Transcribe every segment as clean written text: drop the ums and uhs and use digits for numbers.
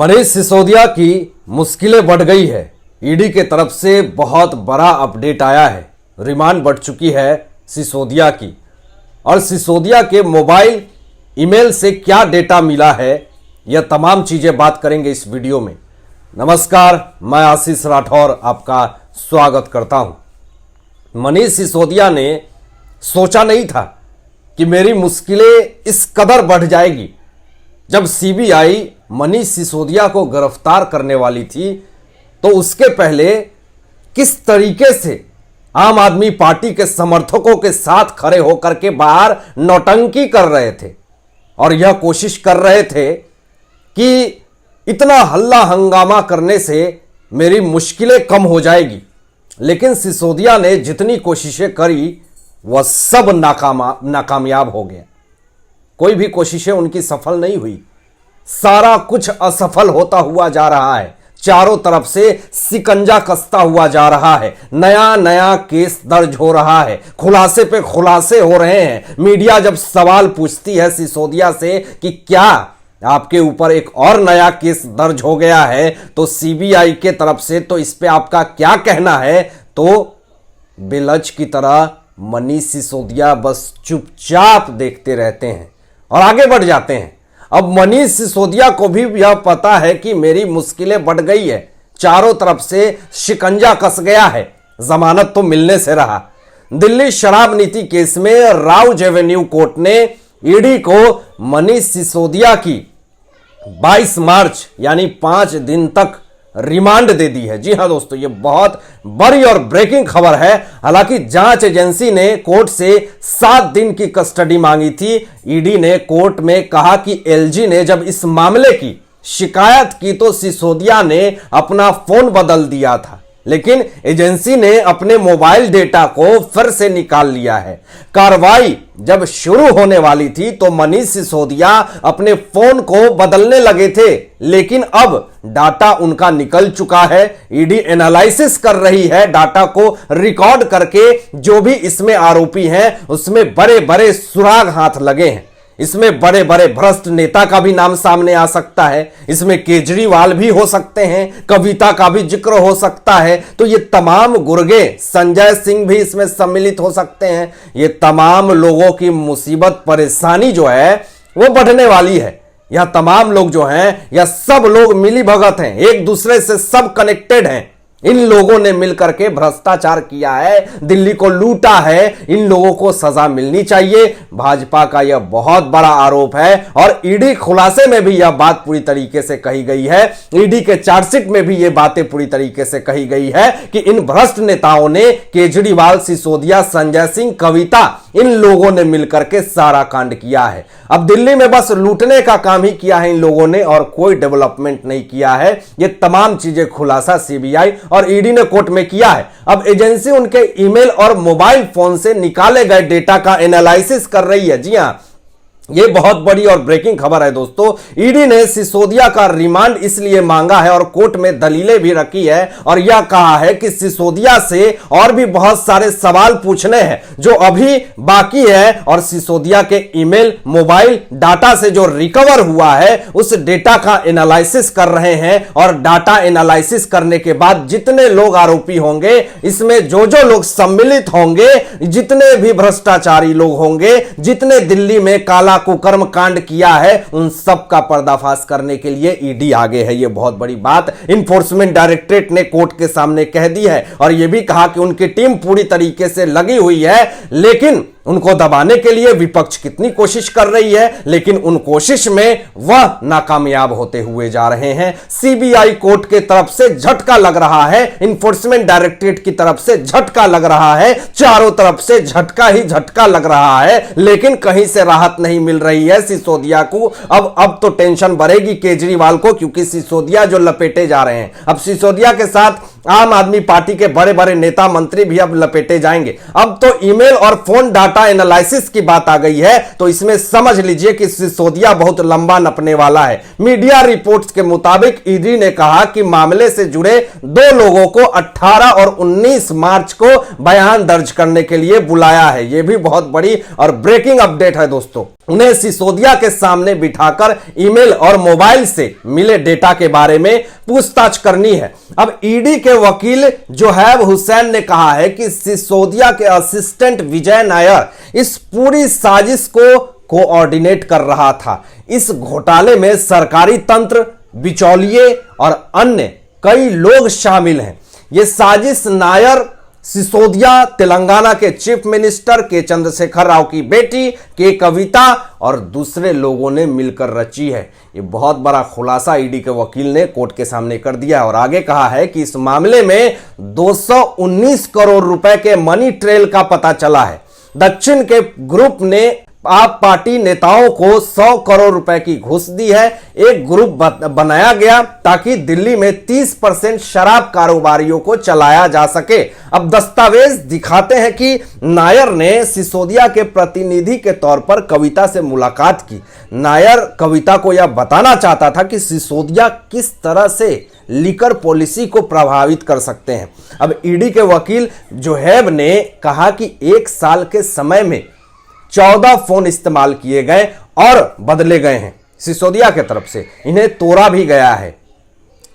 मनीष सिसोदिया की मुश्किलें बढ़ गई है। ईडी के तरफ से बहुत बड़ा अपडेट आया है। रिमांड बढ़ चुकी है सिसोदिया की, और सिसोदिया के मोबाइल ईमेल से क्या डेटा मिला है, यह तमाम चीजें बात करेंगे इस वीडियो में। नमस्कार, मैं आशीष राठौर आपका स्वागत करता हूं। मनीष सिसोदिया ने सोचा नहीं था कि मेरी मुश्किलें इस कदर बढ़ जाएगी। जब सीबीआई मनीष सिसोदिया को गिरफ्तार करने वाली थी तो उसके पहले किस तरीके से आम आदमी पार्टी के समर्थकों के साथ खड़े होकर के बाहर नौटंकी कर रहे थे और यह कोशिश कर रहे थे कि इतना हल्ला हंगामा करने से मेरी मुश्किलें कम हो जाएगी। लेकिन सिसोदिया ने जितनी कोशिशें करी वह सब नाकामयाब हो गया। कोई भी कोशिशें उनकी सफल नहीं हुई। सारा कुछ असफल होता हुआ जा रहा है। चारों तरफ से सिकंजा कसता हुआ जा रहा है। नया नया केस दर्ज हो रहा है। खुलासे पे खुलासे हो रहे हैं। मीडिया जब सवाल पूछती है सिसोदिया से कि क्या आपके ऊपर एक और नया केस दर्ज हो गया है, तो सीबीआई के तरफ से तो इस पे आपका क्या कहना है, तो बेलज की तरह मनीष सिसोदिया बस चुपचाप देखते रहते हैं और आगे बढ़ जाते हैं। अब मनीष सिसोदिया को भी यह पता है कि मेरी मुश्किलें बढ़ गई है। चारों तरफ से शिकंजा कस गया है। जमानत तो मिलने से रहा। दिल्ली शराब नीति केस में राउज एवेन्यू कोर्ट ने ईडी को मनीष सिसोदिया की 22 मार्च यानी 5 दिन तक रिमांड दे दी है। जी हां दोस्तों, यह बहुत बड़ी और ब्रेकिंग खबर है। हालांकि जांच एजेंसी ने कोर्ट से 7 दिन की कस्टडी मांगी थी। ईडी ने कोर्ट में कहा कि एलजी ने जब इस मामले की शिकायत की तो सिसोदिया ने अपना फोन बदल दिया था, लेकिन एजेंसी ने अपने मोबाइल डेटा को फिर से निकाल लिया है। कार्रवाई जब शुरू होने वाली थी तो मनीष सिसोदिया अपने फोन को बदलने लगे थे, लेकिन अब डाटा उनका निकल चुका है। ईडी एनालिसिस कर रही है डाटा को रिकॉर्ड करके। जो भी इसमें आरोपी हैं उसमें बड़े बड़े सुराग हाथ लगे हैं। इसमें बड़े बड़े भ्रष्ट नेता का भी नाम सामने आ सकता है। इसमें केजरीवाल भी हो सकते हैं, कविता का भी जिक्र हो सकता है। तो ये तमाम गुर्गे, संजय सिंह भी इसमें सम्मिलित हो सकते हैं। ये तमाम लोगों की मुसीबत परेशानी जो है वो बढ़ने वाली है। यह तमाम लोग जो हैं, यह सब लोग मिली भगत हैं, एक दूसरे से सब कनेक्टेड हैं। इन लोगों ने मिलकर के भ्रष्टाचार किया है, दिल्ली को लूटा है। इन लोगों को सजा मिलनी चाहिए। भाजपा का यह बहुत बड़ा आरोप है और ईडी खुलासे में भी यह बात पूरी तरीके से कही गई है। ईडी के चार्जशीट में भी यह बातें पूरी तरीके से कही गई है कि इन भ्रष्ट नेताओं ने, केजरीवाल, सिसोदिया, संजय सिंह, कविता, इन लोगों ने मिलकर के सारा कांड किया है। अब दिल्ली में बस लूटने का काम ही किया है इन लोगों ने और कोई डेवलपमेंट नहीं किया है। ये तमाम चीजें खुलासा सीबीआई और ईडी ने कोर्ट में किया है। अब एजेंसी उनके ईमेल और मोबाइल फोन से निकाले गए डेटा का एनालिसिस कर रही है। जी हां, यह बहुत बड़ी और ब्रेकिंग खबर है दोस्तों। ईडी ने सिसोदिया का रिमांड इसलिए मांगा है और कोर्ट में दलीलें भी रखी है और यह कहा है कि सिसोदिया से और भी बहुत सारे सवाल पूछने हैं जो अभी बाकी है, और सिसोदिया के ईमेल, मोबाइल डाटा से जो रिकवर हुआ है उस डेटा का एनालिसिस कर रहे हैं। और डाटा एनालिसिस करने के बाद जितने लोग आरोपी होंगे, इसमें जो जो लोग सम्मिलित होंगे, जितने भी भ्रष्टाचारी लोग होंगे, जितने दिल्ली में काला कुकर्म कांड किया है, उन सब का पर्दाफाश करने के लिए ईडी आगे है। यह बहुत बड़ी बात इन्फोर्समेंट डायरेक्टरेट ने कोर्ट के सामने कह दी है और यह भी कहा कि उनकी टीम पूरी तरीके से लगी हुई है। लेकिन उनको दबाने के लिए विपक्ष कितनी कोशिश कर रही है, लेकिन उन कोशिश में वह नाकामयाब होते हुए जा रहे हैं। सीबीआई कोर्ट के तरफ से झटका लग रहा है, इन्फोर्समेंट डायरेक्टरेट की तरफ से झटका लग रहा है, चारों तरफ से झटका ही झटका लग रहा है, लेकिन कहीं से राहत नहीं मिल रही है सिसोदिया को। अब तो टेंशन बढ़ेगी केजरीवाल को, क्योंकि सिसोदिया जो लपेटे जा रहे हैं। अब सिसोदिया के साथ आम आदमी पार्टी के बड़े बड़े नेता मंत्री भी अब लपेटे जाएंगे। अब तो ईमेल और फोन डाटा एनालिसिस की बात आ गई है, तो इसमें समझ लीजिए कि सिसोदिया बहुत लंबा नपने वाला है। मीडिया रिपोर्ट्स के मुताबिक ईडी ने कहा कि मामले से जुड़े 2 लोगों को 18 और 19 मार्च को बयान दर्ज करने के लिए बुलाया है। यह भी बहुत बड़ी और ब्रेकिंग अपडेट है दोस्तों। उन्हें सिसोदिया के सामने बिठाकर ईमेल और मोबाइल से मिले डेटा के बारे में पूछताछ करनी है। अब ईडी के वकील जोहैब हुसैन ने कहा है कि सिसोदिया के असिस्टेंट विजय नायर इस पूरी साजिश को कोऑर्डिनेट कर रहा था। इस घोटाले में सरकारी तंत्र, बिचौलिए और अन्य कई लोग शामिल हैं। यह साजिश नायर, सिसोदिया, तेलंगाना के चीफ मिनिस्टर के चंद्रशेखर राव की बेटी के कविता और दूसरे लोगों ने मिलकर रची है। यह बहुत बड़ा खुलासा ईडी के वकील ने कोर्ट के सामने कर दिया और आगे कहा है कि इस मामले में 219 करोड़ रुपए के मनी ट्रेल का पता चला है। दक्षिण के ग्रुप ने आप पार्टी नेताओं को 100 करोड़ रुपए की घूस दी है। एक ग्रुप बनाया गया ताकि दिल्ली में 30% शराब कारोबारियों को चलाया जा सके। अब दस्तावेज दिखाते हैं कि नायर ने सिसोदिया के प्रतिनिधि के तौर पर कविता से मुलाकात की। नायर कविता को यह बताना चाहता था कि सिसोदिया किस तरह से लिकर पॉलिसी को प्रभावित कर सकते हैं। अब ईडी के वकील जोहैब ने कहा कि 1 साल के समय में 14 फोन इस्तेमाल किए गए और बदले गए हैं सिसोदिया की तरफ से। इन्हें तोड़ा भी गया है।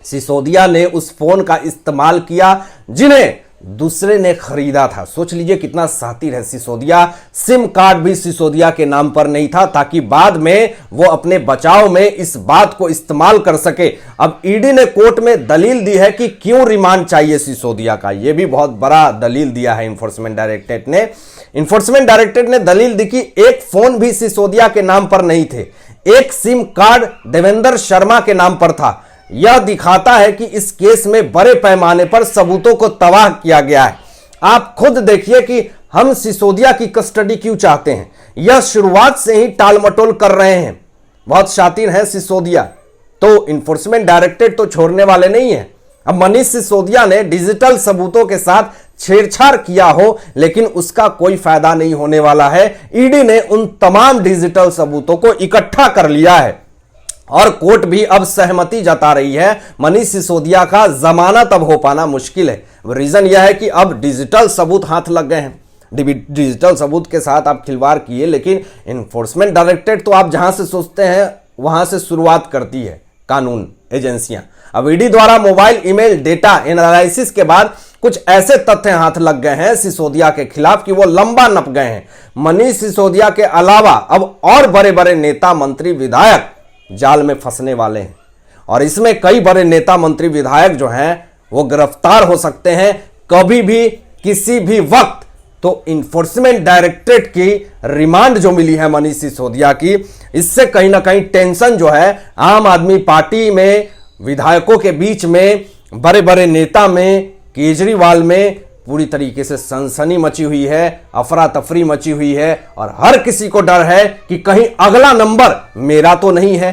सिसोदिया ने उस फोन का इस्तेमाल किया जिन्हें दूसरे ने खरीदा था। सोच लीजिए कितना शातिर है सिसोदिया। सिम कार्ड भी सिसोदिया के नाम पर नहीं था ताकि बाद में वो अपने बचाव में इस बात को इस्तेमाल कर सके। अब ईडी ने कोर्ट में दलील दी है कि क्यों रिमांड चाहिए सिसोदिया का। यह भी बहुत बड़ा दलील दिया है इन्फोर्समेंट डायरेक्टरेट ने। इन्फोर्समेंट डायरेक्टरेट ने दलील दी कि एक फोन भी सिसोदिया के नाम पर नहीं थे। एक सिम कार्ड देवेंद्र शर्मा के नाम पर था। यह दिखाता है कि इस केस में बड़े पैमाने पर सबूतों को तबाह किया गया है। आप खुद देखिए कि हम सिसोदिया की कस्टडी क्यों चाहते हैं। यह शुरुआत से ही टालमटोल कर रहे हैं। बहुत शातिर है सिसोदिया। तो इन्फोर्समेंट डायरेक्टरेट तो छोड़ने वाले नहीं है। अब मनीष सिसोदिया ने डिजिटल सबूतों के साथ छेड़छाड़ किया हो, लेकिन उसका कोई फायदा नहीं होने वाला है। ईडी ने उन तमाम डिजिटल सबूतों को इकट्ठा कर लिया है और कोर्ट भी अब सहमति जता रही है। मनीष सिसोदिया का जमानत अब हो पाना मुश्किल है। रीजन यह है कि अब डिजिटल सबूत हाथ लग गए हैं। डिजिटल सबूत के साथ आप खिलवाड़ किए, लेकिन इन्फोर्समेंट डायरेक्टरेट तो आप जहां से सोचते हैं वहां से शुरुआत करती है कानून एजेंसियां। अब ईडी द्वारा मोबाइल, ईमेल, डेटा एनालिसिस के बाद कुछ ऐसे तथ्य हाथ लग गए हैं सिसोदिया के खिलाफ कि वो लंबा नप गए हैं। मनीष सिसोदिया के अलावा अब और बड़े बड़े नेता, मंत्री, विधायक जाल में फंसने वाले हैं और इसमें कई बड़े नेता, मंत्री, विधायक जो हैं वो गिरफ्तार हो सकते हैं कभी भी, किसी भी वक्त। तो इन्फोर्समेंट डायरेक्टरेट की रिमांड जो मिली है मनीष सिसोदिया की, इससे कहीं ना कहीं टेंशन जो है आम आदमी पार्टी में, विधायकों के बीच में, बड़े बड़े नेता में, केजरीवाल में पूरी तरीके से सनसनी मची हुई है, अफरा तफरी मची हुई है और हर किसी को डर है कि कहीं अगला नंबर मेरा तो नहीं है।